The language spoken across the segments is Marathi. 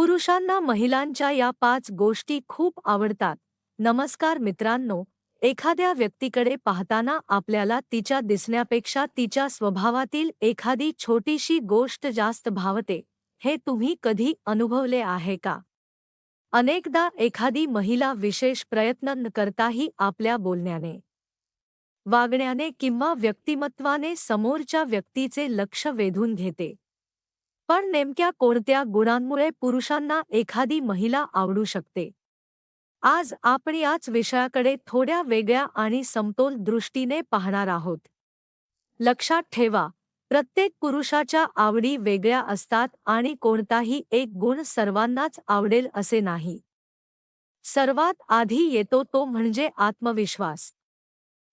पुरुषांना महिलांच्या या 5 गोष्टी खूप आवडतात. नमस्कार मित्रांनो, एखाद्या व्यक्तीकडे पाहताना आपल्याला तिच्या दिसण्यापेक्षा तिच्या स्वभावातील एखादी छोटीशी गोष्ट जास्त भावते. हे तुम्ही कधी अनुभवले आहे का? अनेकदा एखादी महिला विशेष प्रयत्न न करताही आपल्या बोलण्याने, वागण्याने किंवा व्यक्तिमत्वाने समोरच्या व्यक्तीचे लक्ष वेधून घेते. पण नेमक्या कोणत्या गुणांमुळे पुरुषांना एखादी महिला आवडू शकते? आज आपण याच विषयाकडे थोड्या वेगळ्या आणि समतोल दृष्टीने पाहणार आहोत. लक्षात ठेवा, प्रत्येक पुरुषाच्या आवडी वेगळ्या असतात आणि कोणताही एक गुण सर्वांनाच आवडेल असे नाही. सर्वात आधी येतो तो म्हणजे आत्मविश्वास.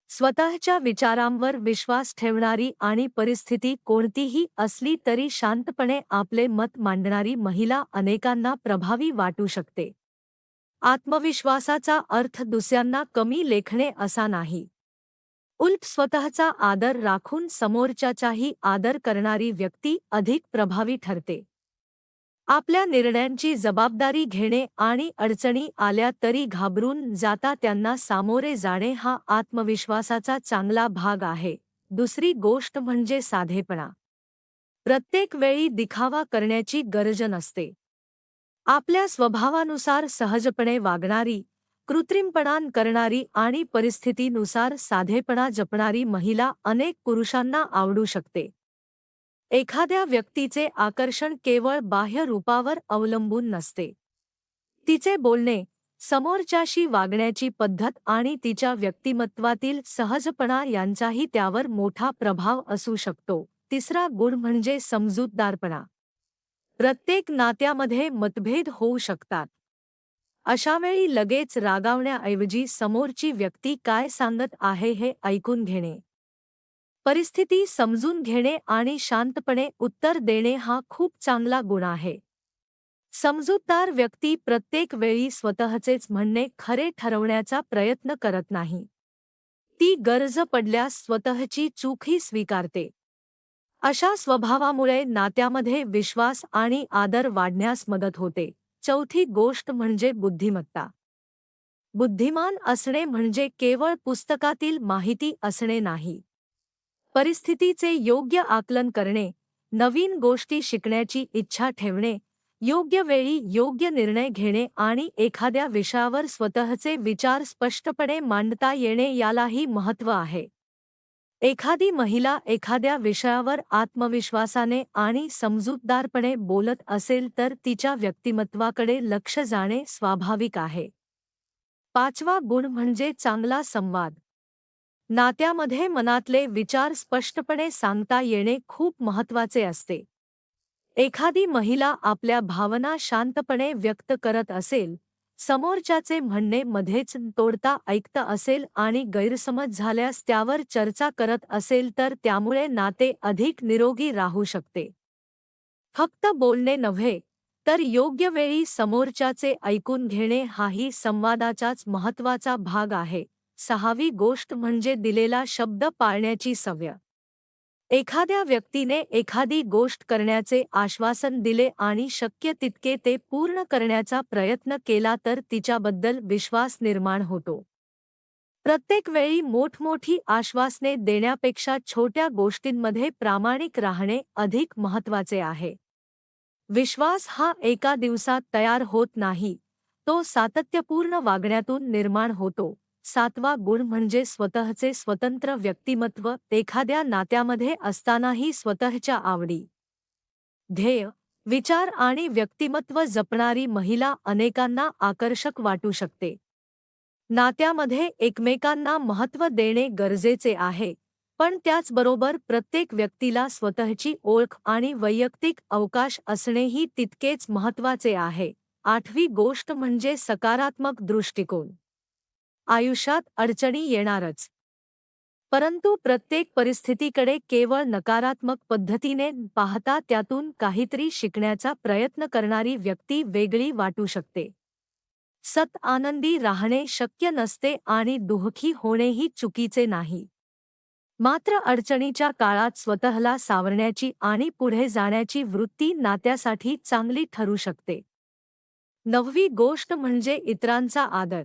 स्वतःच्या विचारांवर विश्वास ठेवणारी आणि परिस्थिती कोणतीही असली तरी शांतपणे आपले मत मांडणारी महिला अनेकांना प्रभावी वाटू शकते. आत्मविश्वासाचा अर्थ दुसऱ्यांना कमी लेखणे असा नाही. उलट स्वतःचा आदर राखून समोरच्याचाही आदर करणारी व्यक्ती अधिक प्रभावी ठरते. आपल्या निर्णयांची जबाबदारी घेणे आणि अडचणी आल्या तरी घाबरून जाता त्यांना सामोरे जाणे हा आत्मविश्वासाचा चांगला भाग आहे. दुसरी गोष्ट म्हणजे साधेपणा. प्रत्येक वेळी दिखावा करण्याची गरज नसते. आपल्या स्वभावानुसार सहजपणे वागणारी, कृत्रिमपणा करणारी आणि परिस्थितीनुसार साधेपणा जपणारी महिला अनेक पुरुषांना आवडू शकते. एखाद्या व्यक्तीचे आकर्षण केवळ बाह्य रूपावर अवलंबून नसते. तिचे बोलणे, समोरच्याशी वागण्याची पद्धत आणि तिच्या व्यक्तिमत्वातील सहजपणा यांचाही त्यावर मोठा प्रभाव असू शकतो. तिसरा गुण म्हणजे समजूतदारपणा. प्रत्येक नात्यामध्ये मतभेद होऊ शकतात. अशावेळी लगेच रागावण्याऐवजी समोरची व्यक्ती काय सांगत आहे हे ऐकून घेणे, परिस्थिती समजून घेणे आणि शांतपणे उत्तर देणे हा खूप चांगला गुण आहे. समजूतदार व्यक्ती प्रत्येक वेळी स्वतःचेच म्हणणे खरे ठरवण्याचा प्रयत्न करत नाही. ती गरज पडल्यास स्वतःची चूकही स्वीकारते. अशा स्वभावामुळे नात्यामध्ये विश्वास आणि आदर वाढण्यास मदत होते. चौथी गोष्ट म्हणजे बुद्धिमत्ता. बुद्धिमान असणे म्हणजे केवळ पुस्तकातील माहिती असणे नाही. परिस्थितीचे योग्य आकलन करणे, नवीन गोष्टी शिकण्याची इच्छा ठेवणे, योग्य वेळी योग्य निर्णय घेणे आणि एखाद्या विषयावर स्वतःचे विचार स्पष्टपणे मांडता येणे यालाही महत्त्व आहे. एखादी महिला एखाद्या विषयावर आत्मविश्वासाने आणि समजूतदारपणे बोलत असेल तर तिच्या व्यक्तिमत्वाकडे लक्ष जाणे स्वाभाविक आहे. पाचवा गुण म्हणजे चांगला संवाद. नात्यामध्ये मनातले विचार स्पष्टपणे सांगता येणे खूप महत्त्वाचे असते. एखादी महिला आपल्या भावना शांतपणे व्यक्त करत असेल, समोरच्याचे म्हणणे मध्येच तोडता ऐकत असेल आणि गैरसमज झाल्यास त्यावर चर्चा करत असेल तर त्यामुळे नाते अधिक निरोगी राहू शकते. फक्त बोलणे नव्हे, तर योग्य वेळी समोरच्याचे ऐकून घेणे हाही संवादाचाच महत्त्वाचा भाग आहे. सहावी गोष्ट म्हणजे दिलेला शब्द पाळण्याची सवय. एखाद्या व्यक्तीने एखादी गोष्ट करण्याचे आश्वासन दिले आणि शक्य तितके ते पूर्ण करण्याचा प्रयत्न केला तर तिच्याबद्दल विश्वास निर्माण होतो. प्रत्येक वेळी मोठमोठी आश्वासने देण्यापेक्षा छोट्या गोष्टींमध्ये प्रामाणिक राहणे अधिक महत्त्वाचे आहे. विश्वास हा एका दिवसात तयार होत नाही, तो सातत्यपूर्ण वागण्यातून निर्माण होतो. सातवा गुण म्हणजे स्वतःचे स्वतंत्र व्यक्तिमत्व. एखाद्या नात्यामध्ये असतानाही स्वतःच्या आवडी, ध्येय, विचार आणि व्यक्तिमत्व जपणारी महिला अनेकांना आकर्षक वाटू शकते. नात्यामध्ये एकमेकांना महत्त्व देणे गरजेचे आहे, पण त्याचबरोबर प्रत्येक व्यक्तीला स्वतःची ओळख आणि वैयक्तिक अवकाश असणेही तितकेच महत्त्वाचे आहे. आठवी गोष्ट म्हणजे सकारात्मक दृष्टिकोन. आयुष्यात अडचणी येणारच, परंतु प्रत्येक परिस्थितीकडे केवळ नकारात्मक पद्धतीने पाहता त्यातून काहीतरी शिकण्याचा प्रयत्न करणारी व्यक्ती वेगळी वाटू शकते. आनंदी राहणे शक्य नसते आणि दुःखी होणेही चुकीचे नाही. मात्र अडचणीच्या काळात स्वतःला सावरण्याची आणि पुढे जाण्याची वृत्ती नात्यासाठी चांगली ठरू शकते. 9वी गोष्ट म्हणजे इतरांचा आदर.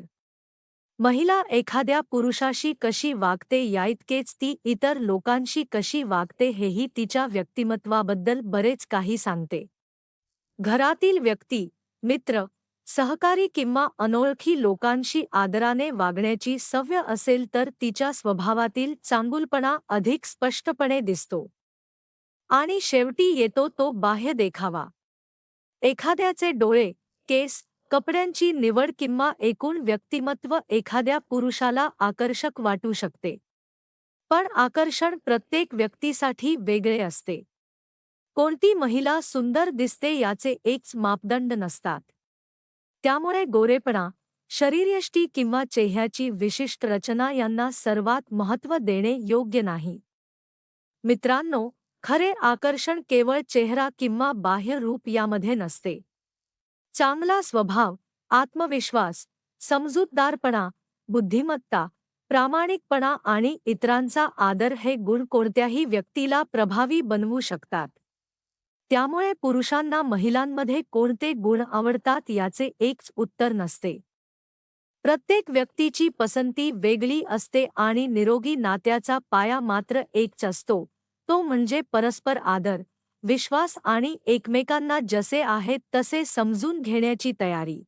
महिला एखाद्या पुरुषाशी कशी वागते याइतकेच ती इतर लोकांशी कशी वागते हेही तिच्या व्यक्तिमत्वाबद्दल बरेच काही सांगते. घरातील व्यक्ती, मित्र, सहकारी किंवा अनोळखी लोकांशी आदराने वागण्याची सवय असेल तर तिच्या स्वभावातील चांगुलपणा अधिक स्पष्टपणे दिसतो. आणि शेवटी येतो तो बाह्य देखावा. एखाद्याचे डोळे, केस, कपड्यांची निवड किंवा एकूण व्यक्तिमत्व एखाद्या पुरुषाला आकर्षक वाटू शकते. पण आकर्षण प्रत्येक व्यक्तीसाठी वेगळे असते. कोणती महिला सुंदर दिसते याचे एकच मापदंड नसतात. त्यामुळे गोरेपणा, शरीरयष्टी किंवा चेहऱ्याची विशिष्ट रचना यांना सर्वात महत्त्व देणे योग्य नाही. मित्रांनो, खरे आकर्षण केवळ चेहरा किंवा बाह्य रूप यामध्ये नसते. चांगला स्वभाव, आत्मविश्वास, समजूतदारपणा, बुद्धिमत्ता, प्रामाणिकपणा आणि इतरांचा आदर हे गुण कोणत्याही व्यक्तीला प्रभावी बनवू शकतात. त्यामुळे पुरुषांना महिलांमध्ये कोणते गुण आवडतात याचे एकच उत्तर नसते. प्रत्येक व्यक्तीची पसंती वेगळी असते आणि निरोगी नात्याचा पाया मात्र एकच असतो, तो म्हणजे परस्पर आदर, विश्वास आणि एकमेकांना जसे आहेत तसे समजून घेण्याची तयारी.